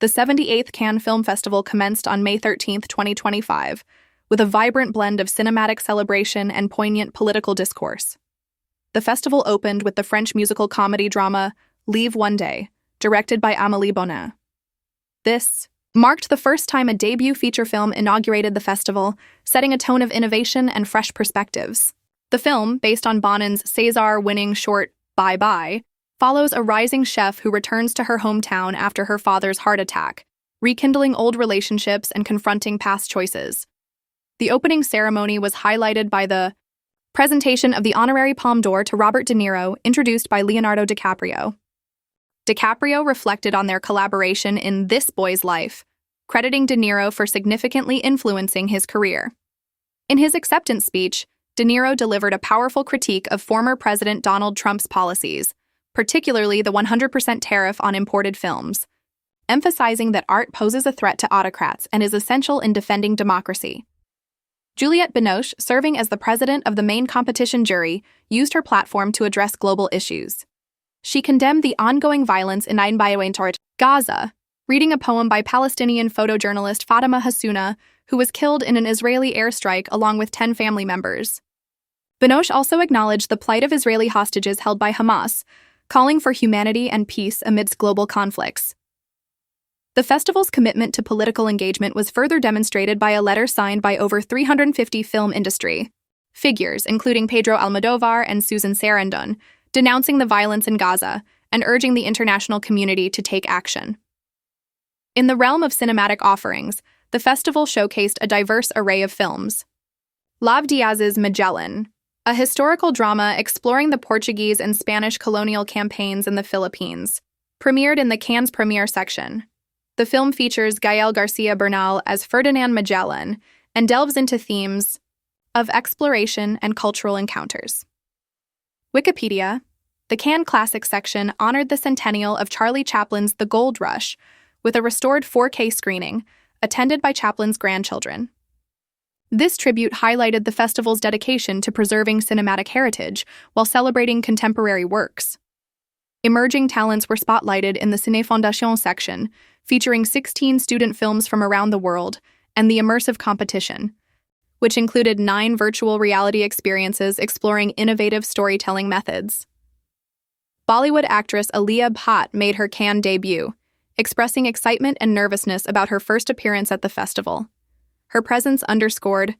The 78th Cannes Film Festival commenced on May 13, 2025, with a vibrant blend of cinematic celebration and poignant political discourse. The festival opened with the French musical comedy drama Leave One Day, directed by Amélie Bonnet. This marked the first time a debut feature film inaugurated the festival, setting a tone of innovation and fresh perspectives. The film, based on Bonnet's César-winning short Bye Bye, follows a rising chef who returns to her hometown after her father's heart attack, rekindling old relationships and confronting past choices. The opening ceremony was highlighted by the presentation of the honorary Palme d'Or to Robert De Niro, introduced by Leonardo DiCaprio. DiCaprio reflected on their collaboration in This Boy's Life, crediting De Niro for significantly influencing his career. In his acceptance speech, De Niro delivered a powerful critique of former President Donald Trump's policies, particularly the 100% tariff on imported films, emphasizing that art poses a threat to autocrats and is essential in defending democracy. Juliette Binoche, serving as the president of the main competition jury, used her platform to address global issues. She condemned the ongoing violence in Gaza, reading a poem by Palestinian photojournalist Fatima Hassouna, who was killed in an Israeli airstrike along with 10 family members. Binoche also acknowledged the plight of Israeli hostages held by Hamas, calling for humanity and peace amidst global conflicts. The festival's commitment to political engagement was further demonstrated by a letter signed by over 350 film industry figures, including Pedro Almodóvar and Susan Sarandon, denouncing the violence in Gaza and urging the international community to take action. In the realm of cinematic offerings, the festival showcased a diverse array of films. Lav Diaz's Magellan, a historical drama exploring the Portuguese and Spanish colonial campaigns in the Philippines, premiered in the Cannes premiere section. The film features Gael Garcia Bernal as Ferdinand Magellan and delves into themes of exploration and cultural encounters. Wikipedia, the Cannes Classics section honored the centennial of Charlie Chaplin's The Gold Rush with a restored 4K screening, attended by Chaplin's grandchildren. This tribute highlighted the festival's dedication to preserving cinematic heritage while celebrating contemporary works. Emerging talents were spotlighted in the Ciné Fondation section, featuring 16 student films from around the world, and the Immersive competition, which included 9 virtual reality experiences exploring innovative storytelling methods. Bollywood actress Aaliyah Bhatt made her Cannes debut, expressing excitement and nervousness about her first appearance at the festival. Her presence underscored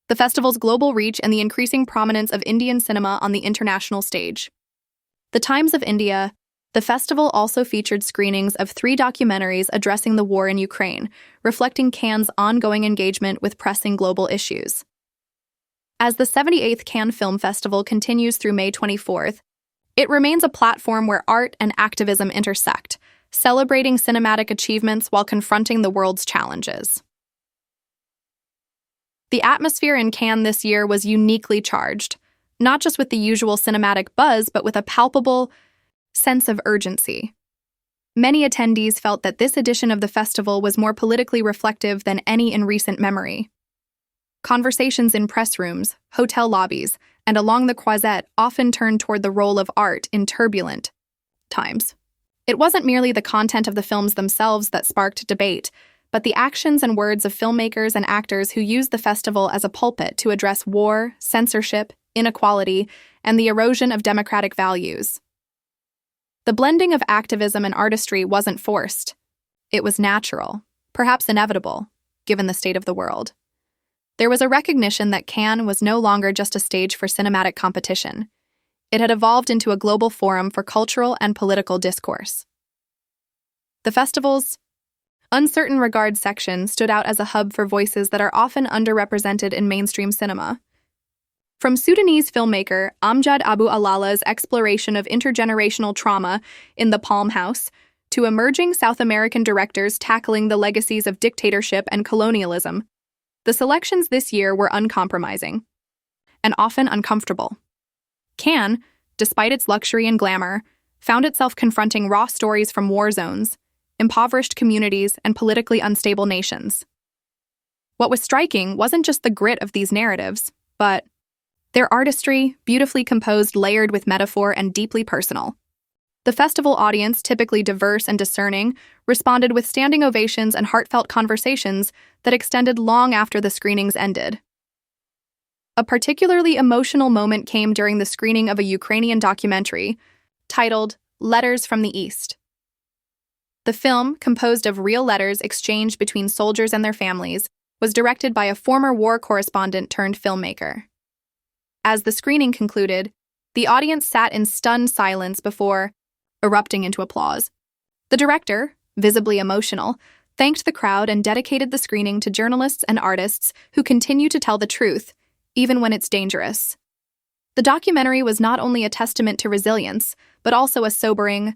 the festival's global reach and the increasing prominence of Indian cinema on the international stage. The Times of India, the festival also featured screenings of 3 documentaries addressing the war in Ukraine, reflecting Cannes' ongoing engagement with pressing global issues. As the 78th Cannes Film Festival continues through May 24th, it remains a platform where art and activism intersect, celebrating cinematic achievements while confronting the world's challenges. The atmosphere in Cannes this year was uniquely charged, not just with the usual cinematic buzz, but with a palpable sense of urgency. Many attendees felt that this edition of the festival was more politically reflective than any in recent memory. Conversations in press rooms, hotel lobbies, and along the Croisette often turned toward the role of art in turbulent times. It wasn't merely the content of the films themselves that sparked debate, but the actions and words of filmmakers and actors who used the festival as a pulpit to address war, censorship, inequality, and the erosion of democratic values. The blending of activism and artistry wasn't forced. It was natural, perhaps inevitable, given the state of the world. There was a recognition that Cannes was no longer just a stage for cinematic competition. It had evolved into a global forum for cultural and political discourse. The festival's uncertain regard section stood out as a hub for voices that are often underrepresented in mainstream cinema. From Sudanese filmmaker Amjad Abu Alala's exploration of intergenerational trauma in The Palme House, to emerging South American directors tackling the legacies of dictatorship and colonialism, the selections this year were uncompromising and often uncomfortable. Cannes, despite its luxury and glamour, found itself confronting raw stories from war zones, impoverished communities, and politically unstable nations. What was striking wasn't just the grit of these narratives, but their artistry, beautifully composed, layered with metaphor, and deeply personal. The festival audience, typically diverse and discerning, responded with standing ovations and heartfelt conversations that extended long after the screenings ended. A particularly emotional moment came during the screening of a Ukrainian documentary titled Letters from the East. The film, composed of real letters exchanged between soldiers and their families, was directed by a former war correspondent turned filmmaker. As the screening concluded, the audience sat in stunned silence before erupting into applause. The director, visibly emotional, thanked the crowd and dedicated the screening to journalists and artists who continue to tell the truth, even when it's dangerous. The documentary was not only a testament to resilience, but also a sobering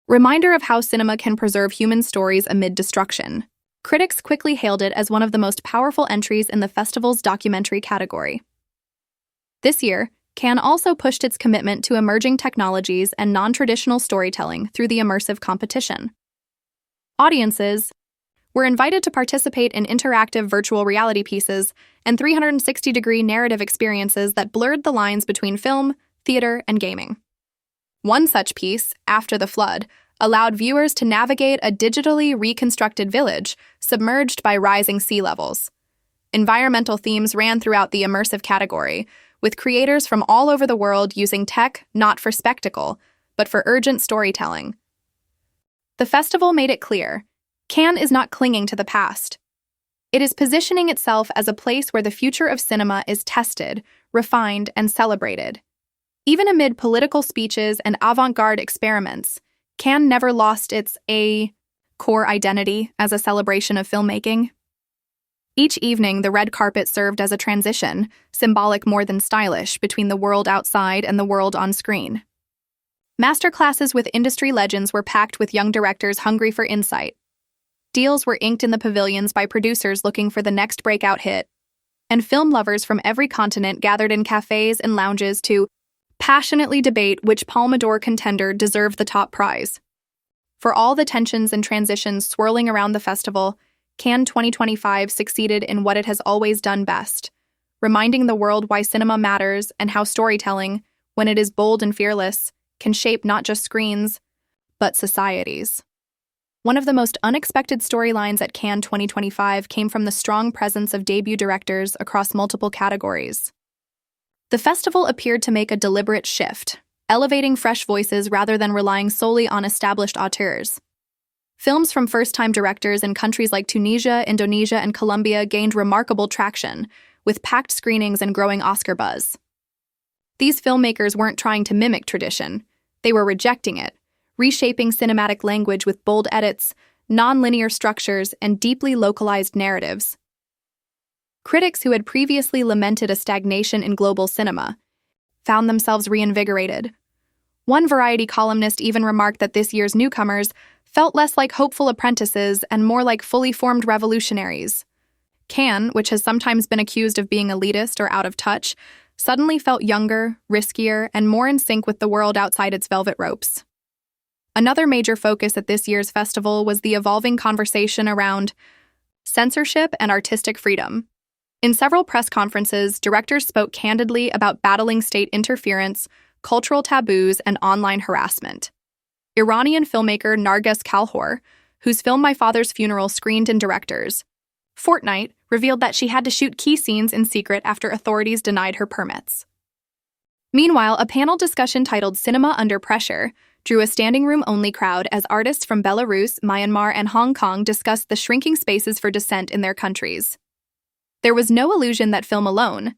reminder of how cinema can preserve human stories amid destruction. Critics quickly hailed it as one of the most powerful entries in the festival's documentary category. This year, Cannes also pushed its commitment to emerging technologies and non-traditional storytelling through the immersive competition. Audiences were invited to participate in interactive virtual reality pieces and 360-degree narrative experiences that blurred the lines between film, theater, and gaming. One such piece, After the Flood, allowed viewers to navigate a digitally reconstructed village submerged by rising sea levels. Environmental themes ran throughout the immersive category, with creators from all over the world using tech not for spectacle, but for urgent storytelling. The festival made it clear, Cannes is not clinging to the past. It is positioning itself as a place where the future of cinema is tested, refined, and celebrated. Even amid political speeches and avant-garde experiments, Cannes never lost its core identity as a celebration of filmmaking. Each evening, the red carpet served as a transition, symbolic more than stylish, between the world outside and the world on screen. Masterclasses with industry legends were packed with young directors hungry for insight. Deals were inked in the pavilions by producers looking for the next breakout hit, and film lovers from every continent gathered in cafes and lounges to passionately debate which Palme d'Or contender deserved the top prize. For all the tensions and transitions swirling around the festival, Cannes 2025 succeeded in what it has always done best, reminding the world why cinema matters and how storytelling, when it is bold and fearless, can shape not just screens, but societies. One of the most unexpected storylines at Cannes 2025 came from the strong presence of debut directors across multiple categories. The festival appeared to make a deliberate shift, elevating fresh voices rather than relying solely on established auteurs. Films from first-time directors in countries like Tunisia, Indonesia, and Colombia gained remarkable traction, with packed screenings and growing Oscar buzz. These filmmakers weren't trying to mimic tradition, they were rejecting it, reshaping cinematic language with bold edits, non-linear structures, and deeply localized narratives. Critics who had previously lamented a stagnation in global cinema found themselves reinvigorated. One Variety columnist even remarked that this year's newcomers felt less like hopeful apprentices and more like fully formed revolutionaries. Cannes, which has sometimes been accused of being elitist or out of touch, suddenly felt younger, riskier, and more in sync with the world outside its velvet ropes. Another major focus at this year's festival was the evolving conversation around censorship and artistic freedom. In several press conferences, directors spoke candidly about battling state interference, cultural taboos, and online harassment. Iranian filmmaker Narges Kalhor, whose film My Father's Funeral screened in directors' fortnight, revealed that she had to shoot key scenes in secret after authorities denied her permits. Meanwhile, a panel discussion titled Cinema Under Pressure drew a standing-room-only crowd as artists from Belarus, Myanmar, and Hong Kong discussed the shrinking spaces for dissent in their countries. There was no illusion that film alone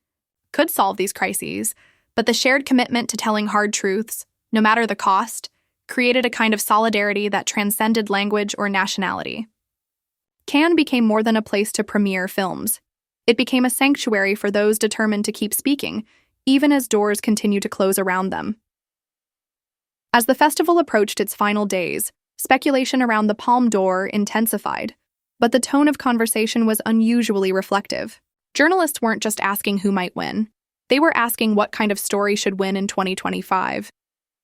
could solve these crises, but the shared commitment to telling hard truths, no matter the cost, created a kind of solidarity that transcended language or nationality. Cannes became more than a place to premiere films. It became a sanctuary for those determined to keep speaking, even as doors continue to close around them. As the festival approached its final days, speculation around the Palme d'Or intensified, but the tone of conversation was unusually reflective. Journalists weren't just asking who might win. They were asking what kind of story should win in 2025.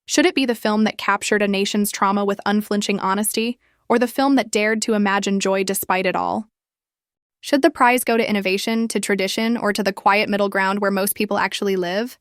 Should it be the film that captured a nation's trauma with unflinching honesty, or the film that dared to imagine joy despite it all? Should the prize go to innovation, to tradition, or to the quiet middle ground where most people actually live?